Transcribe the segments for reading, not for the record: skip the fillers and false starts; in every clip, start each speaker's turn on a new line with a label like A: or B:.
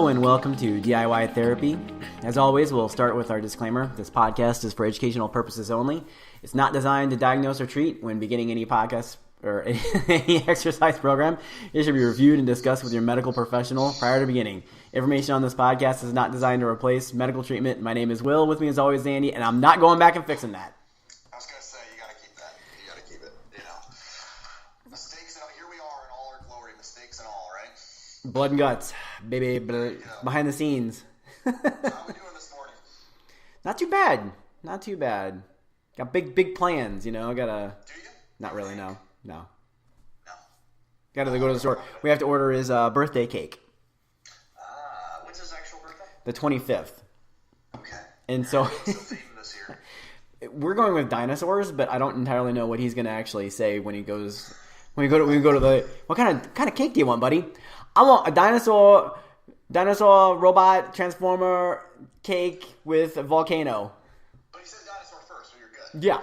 A: and welcome to DIY Therapy. As always, we'll start with our disclaimer. This podcast is for educational purposes only. It's not designed to diagnose or treat. When beginning any podcast or any exercise program, it should be reviewed and discussed with your medical professional prior to beginning. Information on this podcast is not designed to replace medical treatment. My name is Will. With me as always, Andy, and I'm not going back and fixing that.
B: I was going to say, you got to keep that. You got to keep it, Mistakes and all. Here we are in all our glory, mistakes and all, right?
A: Blood and guts, baby, behind the scenes.
B: How are we doing this morning?
A: Not too bad. Not too bad. Got big plans,
B: Do you?
A: Not really, no.
B: No.
A: Got to go to the store. We have to order his birthday cake.
B: When's his actual birthday?
A: The 25th.
B: Okay.
A: And so
B: What's the theme this year?
A: we're going with dinosaurs, but I don't entirely know what he's going to actually say when he goes. When we go to the. What kind of cake do you want, buddy? I want a dinosaur robot transformer cake with a volcano.
B: But he said dinosaur first, so you're good.
A: Yeah.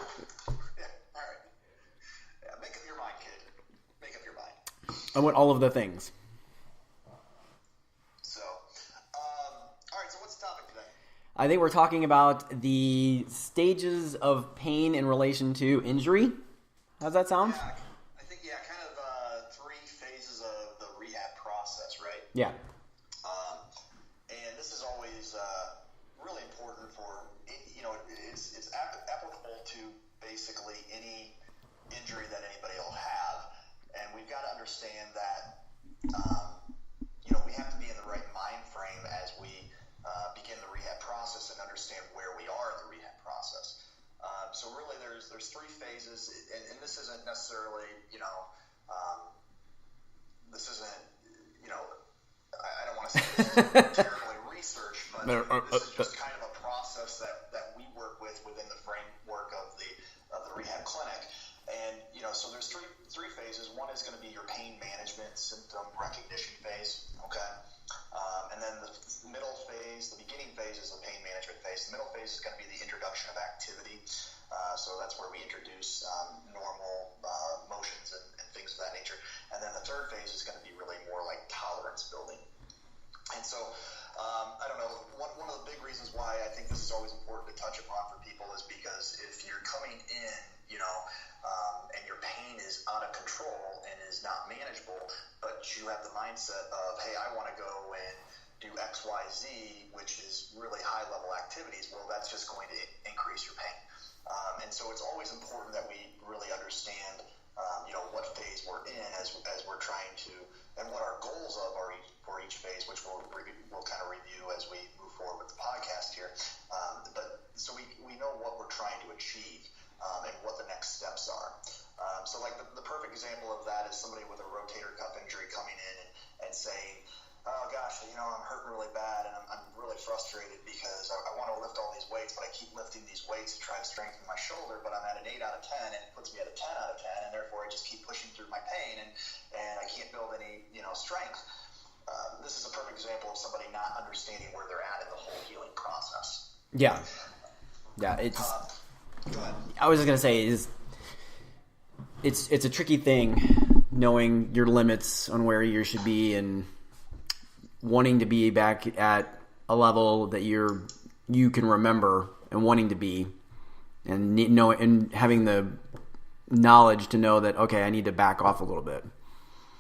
B: Yeah, all right. Yeah, make up your mind, kid. Make up your mind.
A: I want all of the things.
B: So, all right, so what's the topic today?
A: I think we're talking about the stages of pain in relation to injury. How's that sound?
B: Yeah, I think, kind of three phases of the rehab process, right?
A: Yeah.
B: And this is always really important for, it's applicable to basically any injury that anybody will have. And we've got to understand that, we have to be in the right mind frame as we begin the rehab process and understand where we are in the rehab process. So really there's three phases, and this isn't necessarily, this isn't, I don't want to say this is terribly researched, but this is just kind of a process that we work with within the framework of the rehab clinic. And, so there's three phases. One is going to be your pain management symptom recognition phase, okay? And then the middle phase, the beginning phase is the pain management phase. The middle phase is going to be the introduction of activity. So that's where we introduce normal motions and things of that nature. And then the third phase is going to be really more like tolerance building. And so, I don't know, one of the big reasons why I think this is always important to touch upon for people is because if you're coming in, and your pain is out of control and is not manageable, but you have the mindset of, hey, I want to go and do X, Y, Z, which is really high-level activities, well, that's just going to increase your pain. And so it's always important that we really understand, what phase we're in as we're trying to, and what our goals are for each phase, which we'll kind of review as we move forward with the podcast here. But so we know what we're trying to achieve and what the next steps are. So like the perfect example of that is somebody with a rotator cuff injury coming in and saying, oh gosh, I'm hurting really bad and I'm really frustrated because I want to lift all these weights, but I keep lifting these weights to try to strengthen my shoulder, but I'm at an 8 out of 10 and it puts me at a 10 out of 10, and therefore I just keep pushing through my pain and I can't build any, strength. This is a perfect example of somebody not understanding where they're at in the whole healing process.
A: Yeah. Yeah, it's...
B: Go ahead.
A: I was just going to say, it's a tricky thing knowing your limits on where you should be and wanting to be back at a level that you can remember and wanting to be, and having the knowledge to know that, okay, I need to back off a little bit.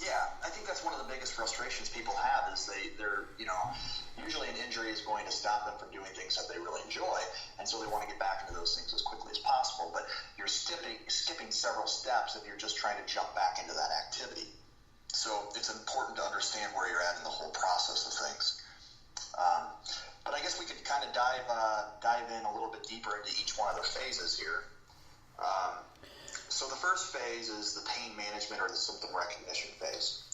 B: Yeah, I think that's one of the biggest frustrations people have is they're usually an injury is going to stop them from doing things that they really enjoy, and so they want to get back into those things as quickly as possible, but you're skipping several steps if you're just trying to jump back into that activity. So it's important to understand where you're at in the whole process of things. But I guess we could kind of dive in a little bit deeper into each one of the phases here. So the first phase is the pain management or the symptom recognition phase.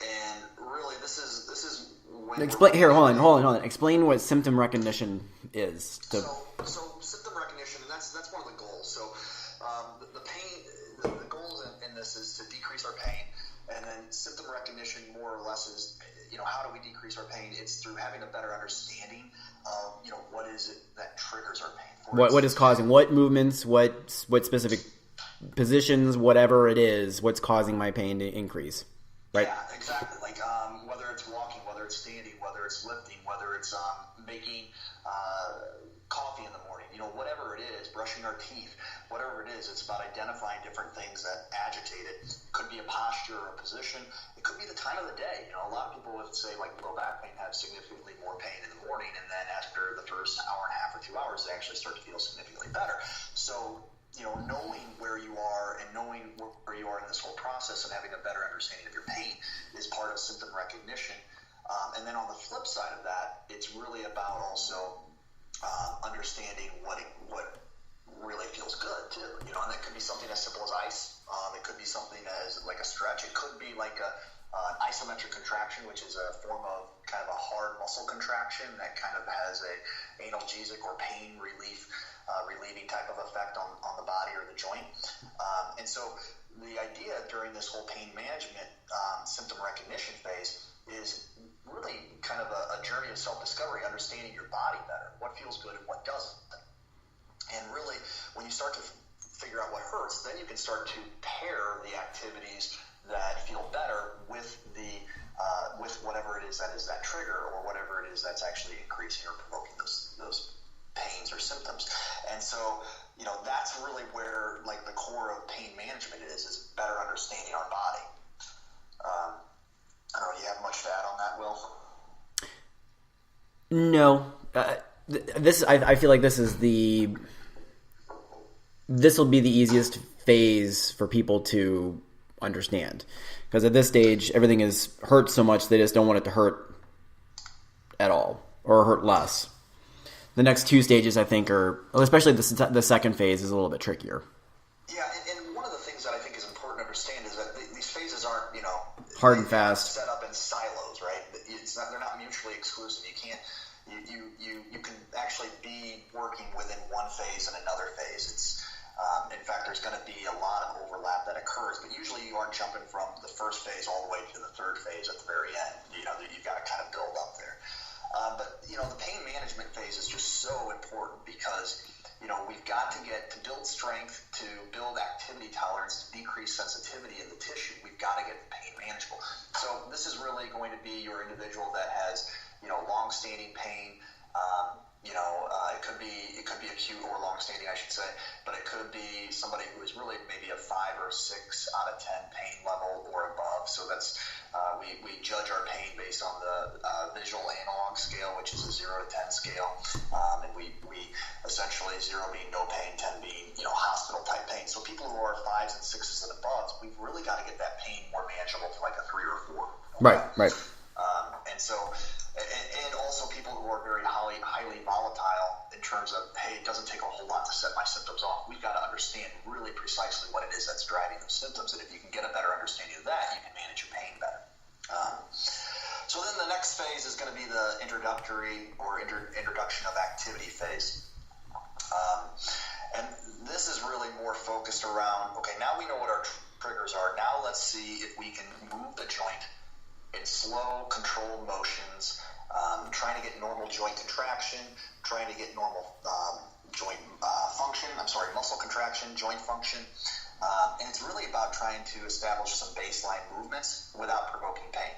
B: And really, this is when
A: hold on. Explain what symptom recognition is.
B: So symptom recognition, and that's one of the goals. So the pain, the goal in this is to decrease our pain, and then symptom recognition more or less is, how do we decrease our pain? It's through having a better understanding of, what is it that triggers our pain.
A: What is causing what movements, what specific positions, whatever it is, what's causing my pain to increase, right?
B: Yeah, exactly. Like whether it's walking, whether it's standing, whether it's lifting, whether it's making coffee in the morning, whatever it is, brushing our teeth, whatever it is, it's about identifying different things that agitate it. It could be a posture or a position. It could be the time of the day. A lot of people would say like low back pain have significantly more pain in the morning, and then after the first hour and a half or 2 hours, they actually start to feel significantly better. So, knowing where you are and knowing where you are in this whole process and having a better understanding of your pain is part of symptom recognition. And then on the flip side of that, it's really about also understanding what really feels good too. And that could be something as simple as ice. It could be something as like a stretch. It could be like an isometric contraction, which is a form of kind of a hard muscle contraction that kind of has a analgesic or pain relieving type of effect on the body or the joint. And so the idea during this whole pain management symptom recognition phase is really kind of a journey of self-discovery, understanding your body better, what feels good and what doesn't. And really, when you start to figure out what hurts, then you can start to pair the activities that feel better with with whatever it is that trigger, or whatever it is that's actually increasing or provoking those pains or symptoms. And so, that's really where like the core of pain management is better understanding our body. I don't know, do you have much to add on that, Will?
A: No. I feel like this will be the easiest phase for people to understand, because at this stage everything hurts so much they just don't want it to hurt at all or hurt less. The next two stages, I think, especially the second phase, is a little bit trickier.
B: Yeah, and one of the things that I think is important to understand is that these phases aren't
A: hard and fast,
B: set up in silos, right? They're not mutually exclusive. You can't. You can actually be working within one phase and another phase. It's in fact, there's going to be a lot of overlap that occurs, but usually you aren't jumping from the first phase all the way to the third phase at the very end. You've got to kind of build up there. But the pain management phase is just so important because we've got to build strength, to build activity tolerance, to decrease sensitivity in the tissue. We've got to get the pain manageable. So this is really going to be your individual that has long-standing pain. It could be acute or long-standing, I should say, but it could be somebody who is really maybe a 5 or 6 out of 10 pain level or above. So that's we judge our pain based on the visual analog scale, which is a 0 to 10 scale, and we essentially 0 being no pain, 10 being hospital type pain. So people who are 5s and 6s and above, we've really got to get that pain more manageable to like a 3 or 4. Okay?
A: Right.
B: And so. And also people who are very highly volatile in terms of, hey, it doesn't take a whole lot to set my symptoms off. We've got to understand really precisely what it is that's driving those symptoms. And if you can get a better understanding of that, you can manage your pain better. So then the next phase is going to be the introductory or introduction of activity phase. And this is really more focused around, okay, now we know what our triggers are. Now let's see if we can move the joint in slow, controlled motions, trying to get normal joint contraction, trying to get normal muscle contraction, joint function. And it's really about trying to establish some baseline movements without provoking pain.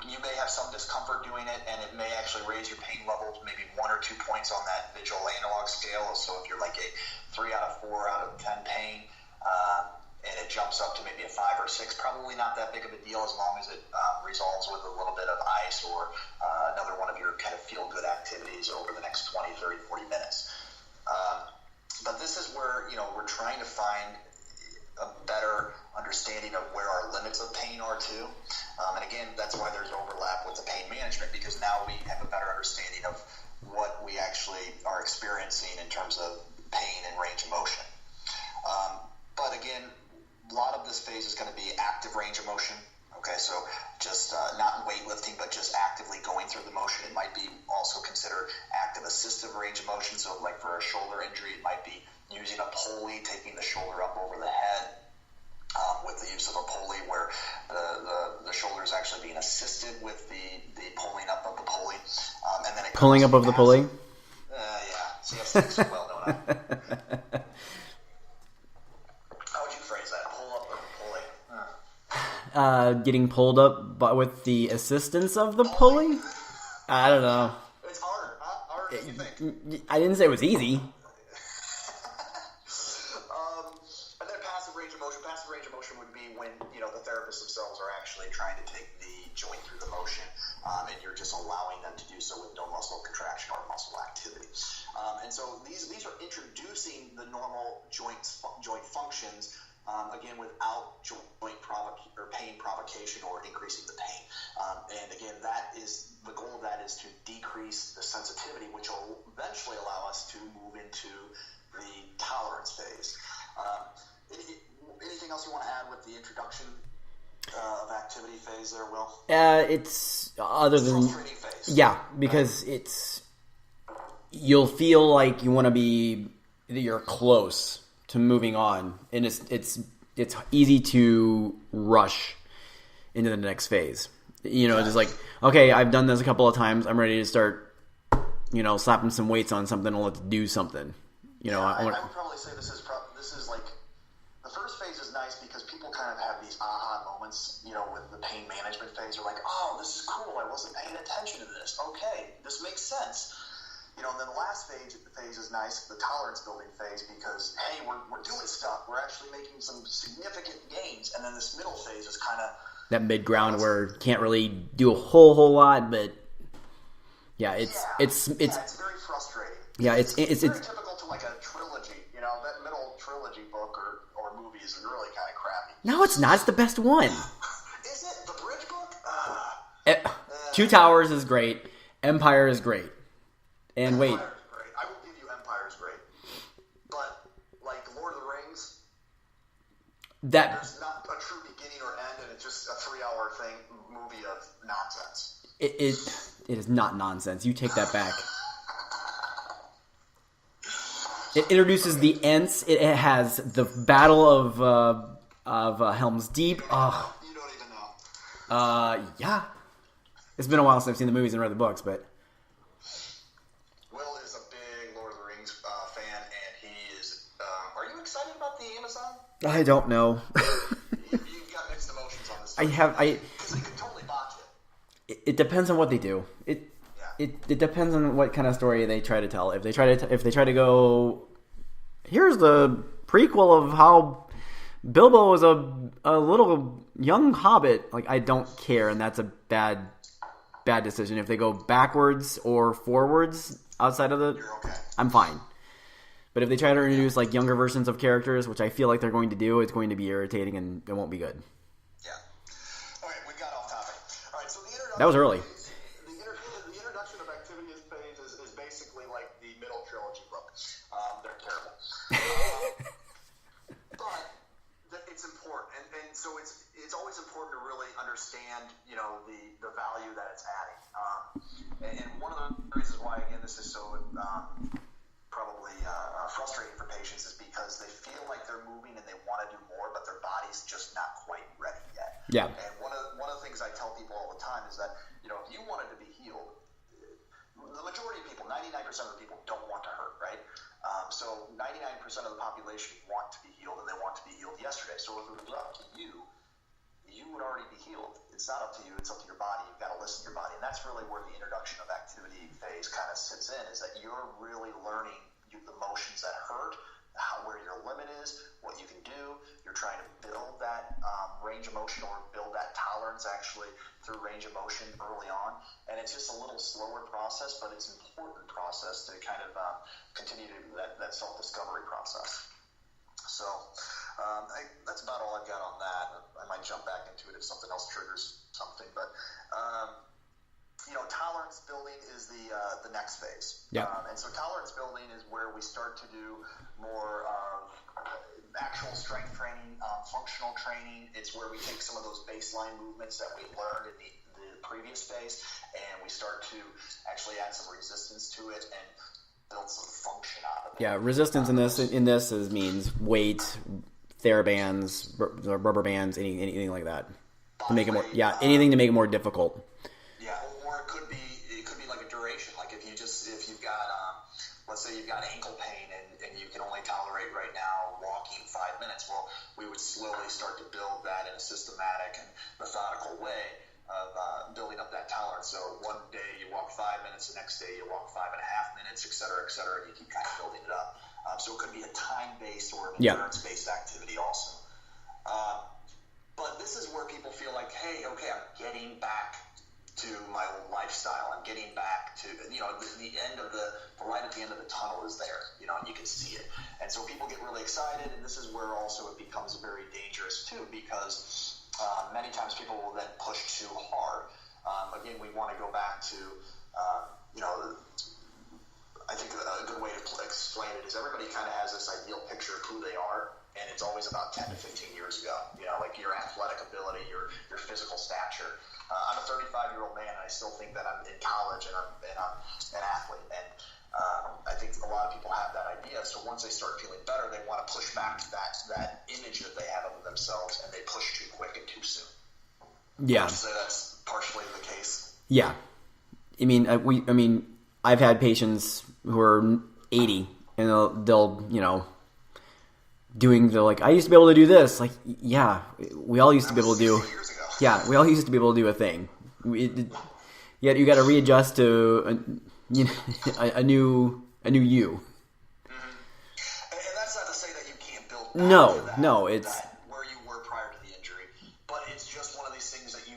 B: You may have some discomfort doing it, and it may actually raise your pain level to maybe 1 or 2 points on that visual analog scale. So if you're like a 3 out of 4 out of 10 pain, and it jumps up to maybe a 5 or 6, probably not that big of a deal as long as it resolves with a little bit of ice or another one of your kind of feel-good activities over the next 20, 30, 40 minutes. But this is where, we're trying to find a better understanding of where our limits of pain are too. And again, that's why there's overlap with the pain management, because now we have a better understanding of what we actually are experiencing in terms of pain and range of motion. But again, a lot of this phase is going to be active range of motion. Okay, so just not weightlifting, but just actively going through the motion. It might be also considered active assistive range of motion. So like for a shoulder injury, it might be using a pulley, taking the shoulder up over the head with the use of a pulley where the shoulder is actually being assisted with the pulling up of the pulley. And then
A: pulling up of the pulley?
B: Yeah. See, that's so well known.
A: getting pulled up but with the assistance of the pulley. I don't know.
B: It's harder. Harder than you think.
A: I didn't say it was easy.
B: And then passive range of motion. Passive range of motion would be when the therapists themselves are actually trying to take the joint through the motion, and you're just allowing them to do so with no muscle contraction or muscle activity. And so these are introducing the normal joint functions. Again, without joint pain provocation or increasing the pain. And again, the goal of that is to decrease the sensitivity, which will eventually allow us to move into the tolerance phase. Anything else you want to add with the introduction of activity phase there, Will?
A: It's other than
B: frustrating phase.
A: Yeah, because you'll feel like you're close to moving on, and it's easy to rush into the next phase. Just like, okay, I've done this a couple of times. I'm ready to start, slapping some weights on something and let's do something.
B: I would probably say this is like the first phase is nice because people kind of have these aha moments, with the pain management phase. They're like, oh, this is cool. I wasn't paying attention to this. Okay, this makes sense. And then the last phase is nice, the tolerance building phase, because, hey, we're doing stuff. We're actually making some significant gains. And then this middle phase is kind of...
A: that mid-ground where you can't really do a whole lot, but... It's
B: very frustrating.
A: Yeah, it's
B: very typical to like a trilogy. That middle trilogy book or movie is really kind of crappy.
A: No, it's not. It's the best one.
B: Is it? The Bridge book?
A: Two Towers is great. Empire is great. And wait.
B: Empire's great. I will give you Empire's great. But, like Lord of the Rings, there's not a true beginning or end, and it's just a 3-hour movie of nonsense.
A: It is not nonsense. You take that back. It introduces the Ents. It has the Battle of Helm's Deep. Oh.
B: You don't even know.
A: Yeah. It's been a while since I've seen the movies and read the books, but...
B: Will is a big Lord of the Rings fan, and he is... are you excited about the Amazon?
A: I don't know.
B: You've got mixed emotions on this. Because they could totally botch it.
A: It depends on what they do. It depends on what kind of story they try to tell. If they try to go, here's the prequel of how Bilbo was a little young hobbit. Like, I don't care, and that's a bad decision. If they go backwards or forwards outside of
B: You're okay.
A: I'm fine. But if they try to introduce like younger versions of characters, which I feel like they're going to do, it's going to be irritating and it won't be good.
B: Yeah. Okay, we got off topic. All right, so the introduction.
A: That was early.
B: The introduction of activity phase is basically like the middle trilogy book. They're terrible. But it's important, and so it's always important to really understand, the value that it's adding. And one of the reasons why, again, this is so probably frustrating for patients is because they feel like they're moving and they want to do more, but their body's just not quite ready yet.
A: Yeah.
B: And one of the things I tell people all the time is that, if you wanted to be healed, the majority of people, 99% of the people, don't want to hurt, right? So 99% of the population want to be healed, and they want to be healed yesterday. So if it was up to you, you would already be healed. It's not up to you. It's up to your body. You've got to listen to your body. And that's really where the introduction of activity phase kind of sits in, is that you're really learning the motions that hurt, where your limit is, what you can do. You're trying to build that range of motion, or build that tolerance actually through range of motion early on. And it's just a little slower process, but it's an important process to kind of continue to do that self-discovery process. So that's about all I've got on that. I might jump back into it if something else triggers something. But, tolerance building is the next phase.
A: Yeah.
B: And so tolerance building is where we start to do more actual strength training, functional training. It's where we take some of those baseline movements that we learned in the previous phase, and we start to actually add some resistance to it and build some function out of it.
A: Yeah, resistance in this means weight, TheraBands, rubber bands, anything like that to make it more. Yeah, anything to make it more difficult.
B: Yeah, or it could be like a duration. Like if you've got let's say you've got ankle pain and you can only tolerate right now walking 5 minutes. Well, we would slowly start to build that in a systematic and methodical way of building up that tolerance. So one day you walk 5 minutes, the next day you walk 5.5 minutes, et cetera, and you keep kind of building it up. So it could be a time-based or an endurance-based activity also. But this is where people feel like, hey, okay, I'm getting back to my old lifestyle. I'm getting back to, the end of the light at the end of the tunnel is there, and you can see it. And so people get really excited, and this is where also it becomes very dangerous too, because many times people will then push too hard. Again, we want to go back to, I think a good way to explain it is everybody kind of has this ideal picture of who they are, and it's always about 10 to 15 years ago. Like your athletic ability, your physical stature. I'm a 35-year-old man, and I still think that I'm in college and I'm an athlete. And I think a lot of people have that idea. So once they start feeling better, they want to push back that image that they have of themselves, and they push too quick and too soon.
A: Yeah.
B: So that's partially the case.
A: Yeah. I've had patients who are 80, and they'll doing the, like, I used to be able to do this. Like, yeah, we all used to be able to do. Yeah, we all used to be able to do a thing. Yet you got to readjust to a new you.
B: Mm-hmm. And that's not to say that you can't build.
A: No, it's
B: where you were prior to the injury, but it's just one of these things that you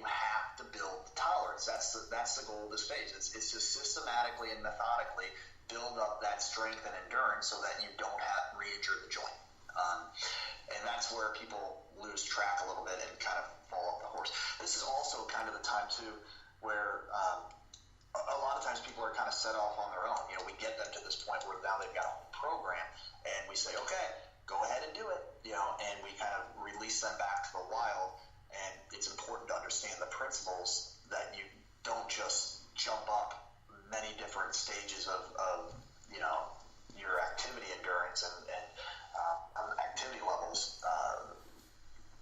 B: have to build tolerance. That's the goal of this phase. It's to systematically and methodically build up that strength and endurance so that you don't have re-injure the joint. And that's where people lose track a little bit and kind of fall off the horse. This is also kind of the time too where a lot of times people are kind of set off on their own. We get them to this point where now they've got a whole program, and we say, okay, go ahead and do it, and we kind of release them back to the wild. And it's important to understand the principles that you don't just jump up many different stages of your activity endurance and activity levels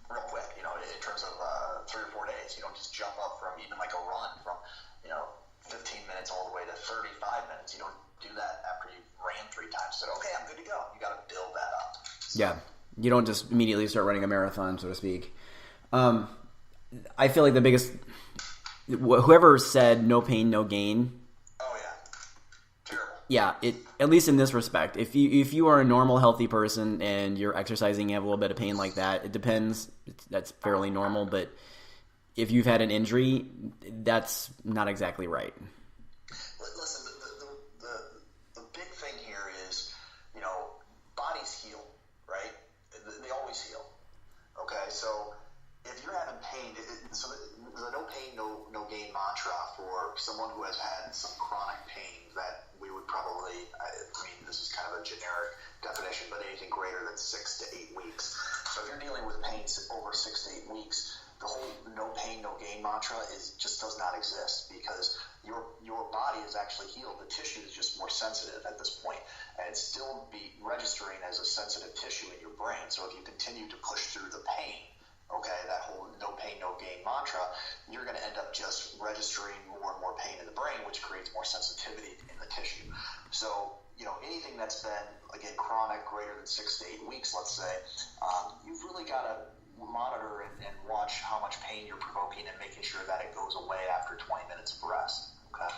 B: real quick, in terms of 3 or 4 days. You don't just jump up from even like a run from 15 minutes all the way to 35 minutes. You don't do that after you ran 3 times. So, okay, I'm good to go. You got to build that up. So,
A: yeah, you don't just immediately start running a marathon, so to speak. I feel like the biggest, whoever said no pain, no gain.
B: Oh yeah, terrible.
A: Yeah, at least in this respect, if you are a normal, healthy person and you're exercising, you have a little bit of pain like that. It depends. That's fairly normal, but if you've had an injury, that's not exactly right.
B: Listen, the big thing here is, bodies heal, right? They always heal. Okay, so if you're having pain, so the no pain, no gain mantra for someone who has had some chronic pain that we would probably, this is kind of a generic definition, but anything greater than 6 to 8 weeks. So if you're dealing with pain over 6 to 8 weeks, the whole no pain, no gain mantra just does not exist, because your body is actually healed. The tissue is just more sensitive at this point, and it's still be registering as a sensitive tissue in your brain. So if you continue to push through the pain, okay, that whole no pain, no gain mantra, you're going to end up just registering more and more pain in the brain, which creates more sensitivity in the tissue. So, anything that's been, again, chronic, greater than 6 to 8 weeks, let's say, you've really got to monitor and watch how much pain you're provoking and making sure that it goes away after 20 minutes of rest. Okay.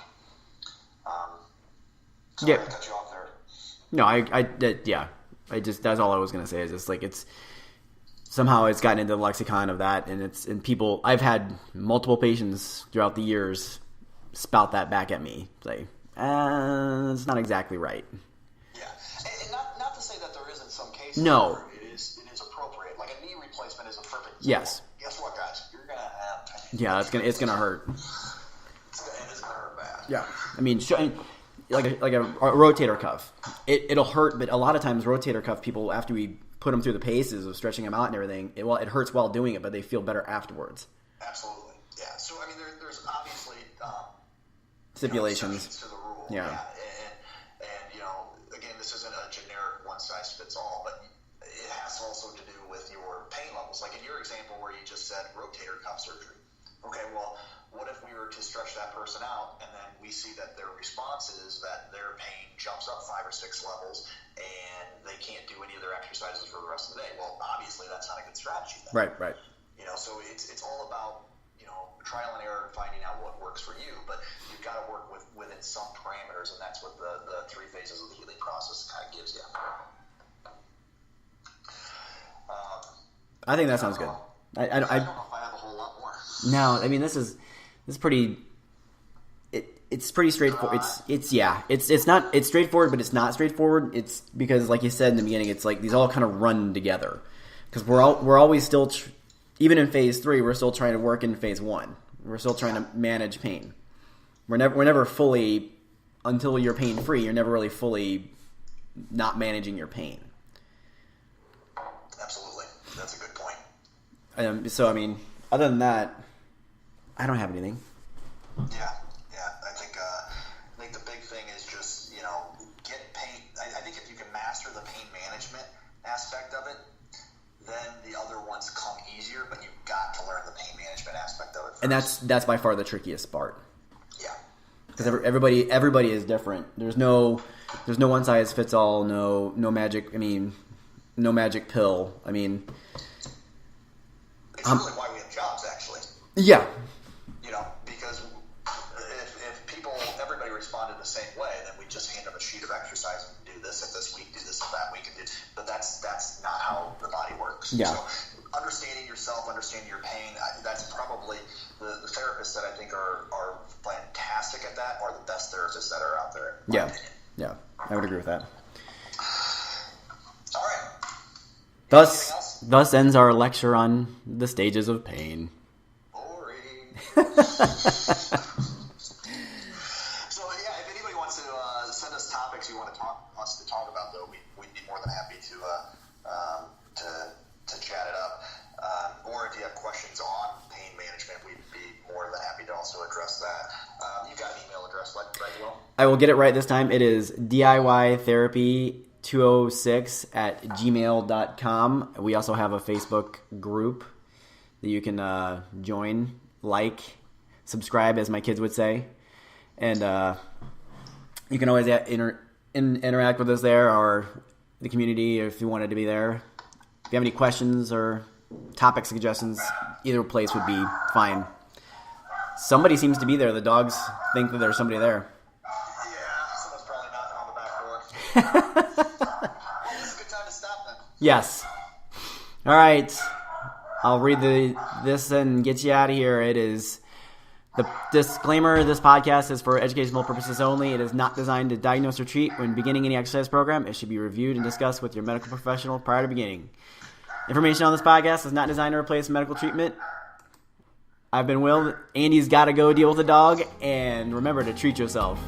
B: Sorry, I cut you off there.
A: No, that's all I was going to say is just like somehow it's gotten into the lexicon of that, and people, I've had multiple patients throughout the years spout that back at me, say, it's not exactly right.
B: Yeah, and not to say that there isn't some cases
A: where
B: it is appropriate. Like a knee replacement is a perfect example.
A: Yes.
B: Guess what, guys? You're gonna have pain.
A: Yeah, it's gonna hurt.
B: It's gonna hurt bad.
A: Yeah, like a rotator cuff, it'll hurt, but a lot of times rotator cuff people, after we put them through the paces of stretching them out and everything, it hurts while doing it, but they feel better afterwards.
B: Absolutely, yeah. So there's obviously
A: stipulations
B: to the rule.
A: Yeah.
B: And again, this isn't a generic one size fits all, but it has also to do with your pain levels. Like in your example where you just said rotator cuff surgery. Okay, well, what if we were to stretch that person out and then we see that their response is that their pain jumps up 5 or 6 levels and they can't do any of their exercises for the rest of the day? Well, obviously that's not a good strategy then.
A: Right.
B: So it's all about, trial and error and finding out what works for you, but you've got to work within some parameters, and that's what the 3 phases of the healing process kind of gives you.
A: I think that sounds good. I
B: don't know if I have a whole lot more.
A: No, I mean this is pretty. It's pretty straightforward. It's straightforward, but it's not straightforward. It's because, like you said in the beginning, it's like these all kind of run together because we're always still. Even in phase 3, we're still trying to work in phase 1. We're still trying to manage pain. We're never fully, until you're pain free. You're never really fully not managing your pain.
B: Absolutely, that's a good point.
A: So I mean, other than that, I don't have anything.
B: Yeah. I think the big thing is just get pain. I think if you can master the pain management aspect of it, then the other ones come easier, but you've got to learn the pain management aspect of it first.
A: And that's by far the trickiest part.
B: Yeah.
A: Because everybody is different. There's no one size fits all. No magic. I mean, no magic pill. I mean,
B: it's really why we have jobs, actually.
A: Yeah.
B: Because if everybody responded the same way, then we just hand them a sheet of exercise and do this this week, do this that week, but that's not how the body works.
A: Yeah.
B: So understanding yourself, understanding your pain, that's probably the therapists that I think are fantastic at that are the best therapists that are out there. In my opinion.
A: Yeah, I would agree with that.
B: All right.
A: Thus ends our lecture on the stages of pain.
B: Boring. So yeah, if anybody wants to send us topics you want to talk about, though, we'd be more than happy to chat it up. Or if you have questions on pain management, we'd be more than happy to also address that. You got an email address, right, Will?
A: I will get it right this time. It is DIYtherapy206@gmail.com. We also have a Facebook group that you can join, subscribe, as my kids would say. And you can always interact with us there, or the community, if you wanted to be there. If you have any questions or topic suggestions, either place would be fine. Somebody seems to be there. The dogs think that there's somebody there.
B: Yeah, someone's probably knocking on the back door. It's a good time to stop then.
A: Yes. All right. I'll read this and get you out of here. It is the disclaimer: this podcast is for educational purposes only. It is not designed to diagnose or treat. When beginning any exercise program, it should be reviewed and discussed with your medical professional prior to beginning. Information on this podcast is not designed to replace medical treatment. I've been Will. Andy's got to go deal with the dog. And remember to treat yourself.